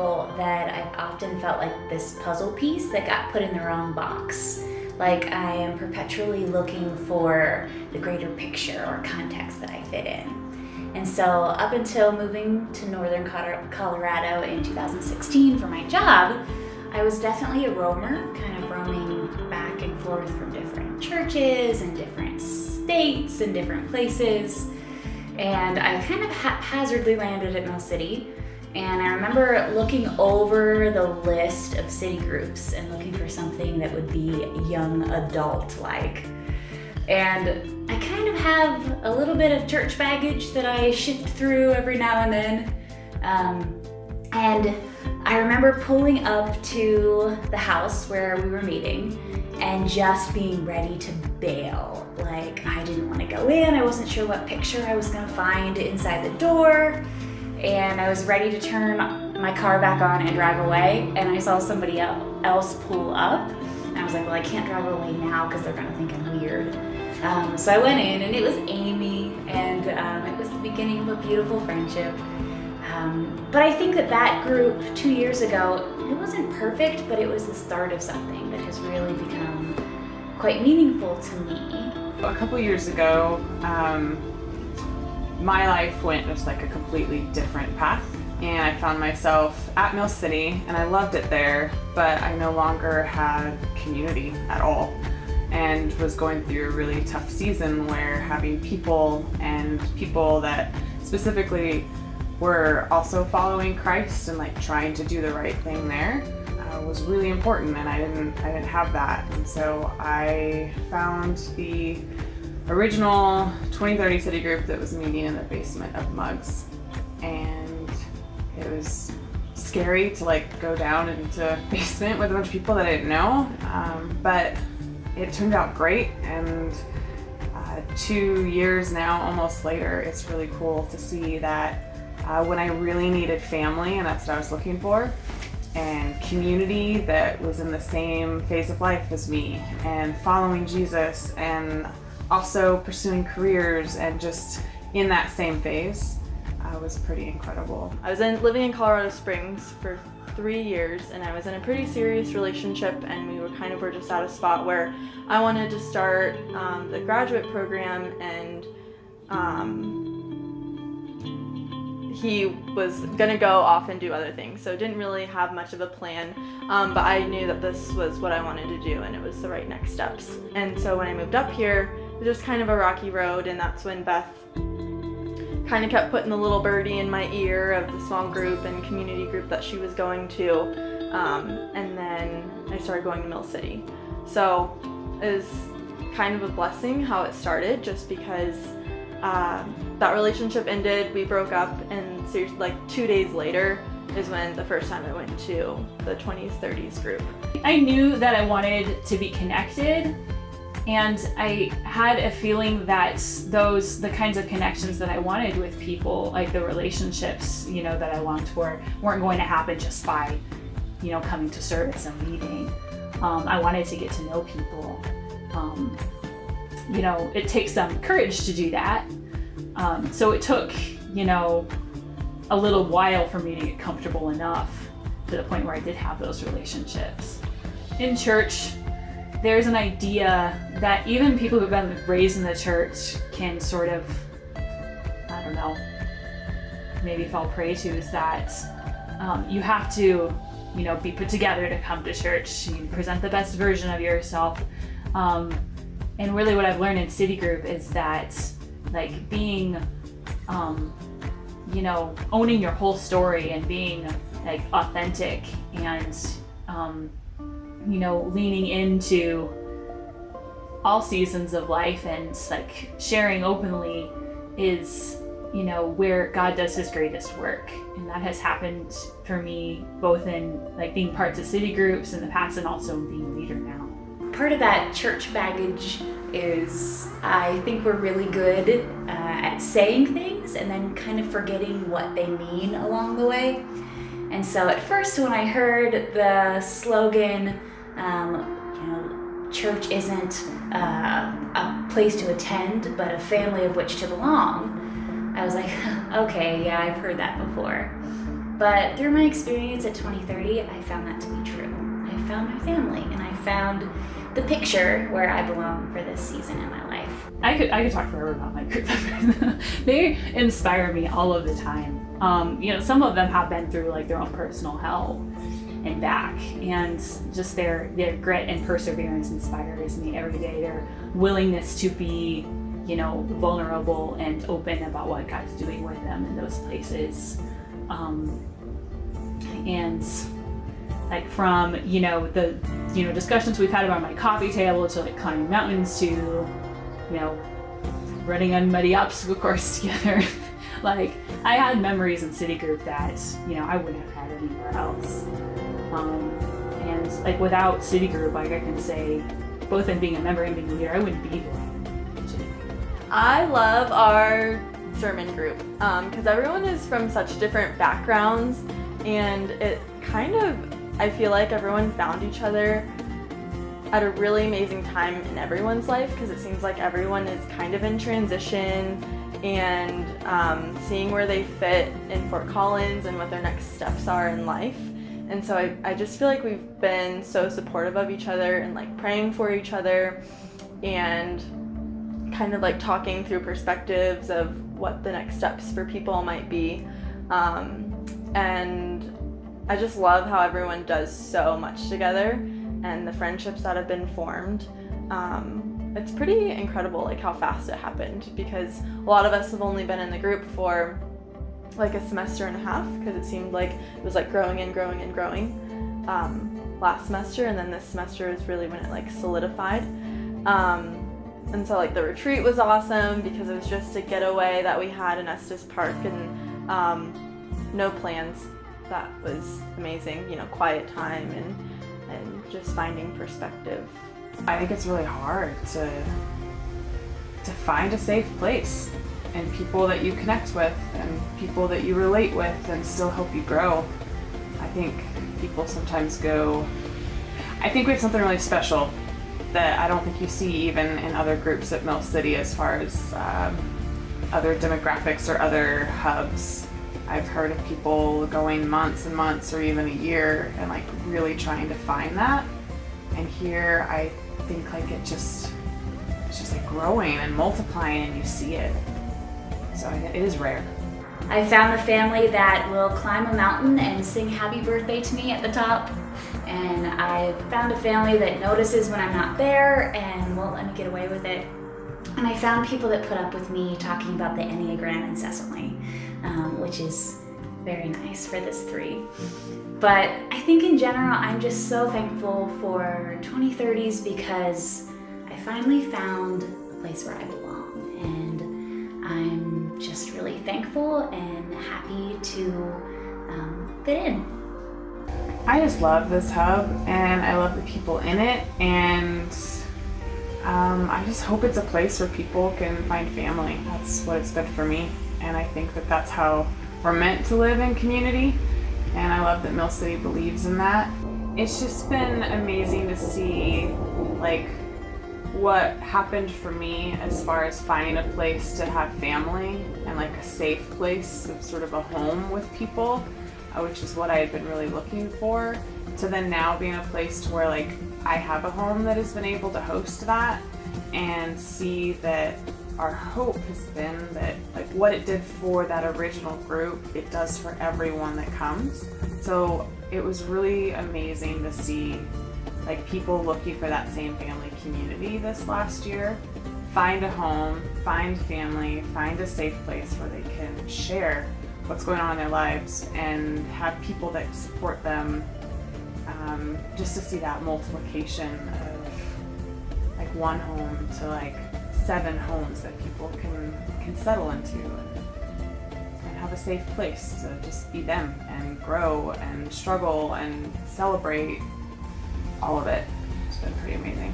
people that I've often felt like this puzzle piece that got put in the wrong box. Like I am perpetually looking for the greater picture or context that I fit in. And so up until moving to northern Colorado in 2016 for my job, I was definitely a roamer, kind of roaming back and forth from different churches and different states and different places. And I kind of haphazardly landed at Mill City. And I remember looking over the list of city groups and looking for something that would be young adult-like. And I kind of have a little bit of church baggage that I shift through every now and then. And I remember pulling up to the house where we were meeting and just being ready to bail. Like I didn't want to go in, I wasn't sure what picture I was gonna find inside the door, and I was ready to turn my car back on and drive away, and I saw somebody else pull up, and I was like, well, I can't drive away now because they're gonna think I'm weird. So I went in, and it was Amy, and it was the beginning of a beautiful friendship. But I think that group 2 years ago, it wasn't perfect, but it was the start of something that has really become quite meaningful to me. A couple years ago, my life went just like a completely different path, and I found myself at Mill City, and I loved it there, but I no longer had community at all, and was going through a really tough season where having people that specifically were also following Christ and like trying to do the right thing there was really important, and I didn't have that. And so I found the original 2030 city group that was meeting in the basement of Mugs, and it was scary to like go down into a basement with a bunch of people that I didn't know, but it turned out great. And 2 years now, almost later, it's really cool to see that when I really needed family, and that's what I was looking for, and community that was in the same phase of life as me, and following Jesus, and also pursuing careers, and just in that same phase, was pretty incredible. I was living in Colorado Springs for 3 years, and I was in a pretty serious relationship, and we were just at a spot where I wanted to start the graduate program, and he was gonna go off and do other things, so didn't really have much of a plan, but I knew that this was what I wanted to do, and it was the right next steps. And so when I moved up here, it was just kind of a rocky road, and that's when Beth kind of kept putting the little birdie in my ear of the small group and community group that she was going to, and then I started going to Mill City. So it was kind of a blessing how it started, just because that relationship ended, we broke up, and seriously, like 2 days later is when the first time I went to the 20s, 30s group. I knew that I wanted to be connected, and I had a feeling that the kinds of connections that I wanted with people, like the relationships, that I longed for, weren't going to happen just by, coming to service and leaving. I wanted to get to know people. It takes some courage to do that. So it took, a little while for me to get comfortable enough to the point where I did have those relationships. In church, there's an idea that even people who've been raised in the church can sort of, maybe fall prey to, is that you have to, be put together to come to church. You present the best version of yourself. And really what I've learned in City Group is that like being, owning your whole story and being like authentic and, leaning into all seasons of life and like sharing openly is, where God does his greatest work. And that has happened for me both in like being parts of city groups in the past and also in being a leader now. Part of that church baggage is I think we're really good at saying things and then kind of forgetting what they mean along the way. And so at first when I heard the slogan, church isn't a place to attend, but a family of which to belong, I was like, okay, yeah, I've heard that before. But through my experience at 2030, I found that to be true. I found my family, and I found the picture where I belong for this season in my life. I could talk forever about my group members. They inspire me all of the time. Some of them have been through like their own personal hell and back, and just their grit and perseverance inspires me every day. Their willingness to be, vulnerable and open about what God's doing with them in those places. And like from, the, discussions we've had about my coffee table to like climbing mountains to, running on muddy obstacle course together. Like I had memories in City Group that, I wouldn't have had anywhere else. And like without City Group, like I can say, both in being a member and being a leader, I wouldn't be here. I love our sermon group because everyone is from such different backgrounds, and it kind of, I feel like everyone found each other at a really amazing time in everyone's life, because it seems like everyone is kind of in transition and seeing where they fit in Fort Collins and what their next steps are in life. And so I just feel like we've been so supportive of each other and like praying for each other and kind of like talking through perspectives of what the next steps for people might be. And I just love how everyone does so much together and the friendships that have been formed. It's pretty incredible like how fast it happened, because a lot of us have only been in the group for like a semester and a half, because it seemed like it was like growing and growing and growing last semester, and then this semester is really when it like solidified. And so like the retreat was awesome because it was just a getaway that we had in Estes Park, and no plans. That was amazing, quiet time and just finding perspective. I think it's really hard to find a safe place and people that you connect with and people that you relate with and still help you grow. I think people sometimes I think we have something really special that I don't think you see even in other groups at Mill City as far as other demographics or other hubs. I've heard of people going months and months or even a year and like really trying to find that. And here I think like it's just like growing and multiplying, and you see it. So it is rare. I found the family that will climb a mountain and sing happy birthday to me at the top. And I found a family that notices when I'm not there and won't let me get away with it. And I found people that put up with me talking about the Enneagram incessantly, which is very nice for this 3. But I think in general, I'm just so thankful for 2030s because I finally found a place where I belong. And I'm just really thankful and happy to fit in. I just love this hub and I love the people in it, and I just hope it's a place where people can find family. That's what it's been for me, and I think that that's how we're meant to live in community, and I love that Mill City believes in that. It's just been amazing to see like what happened for me as far as finding a place to have family and like a safe place of sort of a home with people, which is what I had been really looking for, to then now being a place to where like I have a home that has been able to host that, and see that our hope has been that like what it did for that original group, it does for everyone that comes. So it was really amazing to see like people looking for that same family community this last year, find a home, find family, find a safe place where they can share what's going on in their lives and have people that support them, just to see that multiplication of like one home to like 7 homes that people can settle into and have a safe place to just be them and grow and struggle and celebrate all of it. It's been pretty amazing.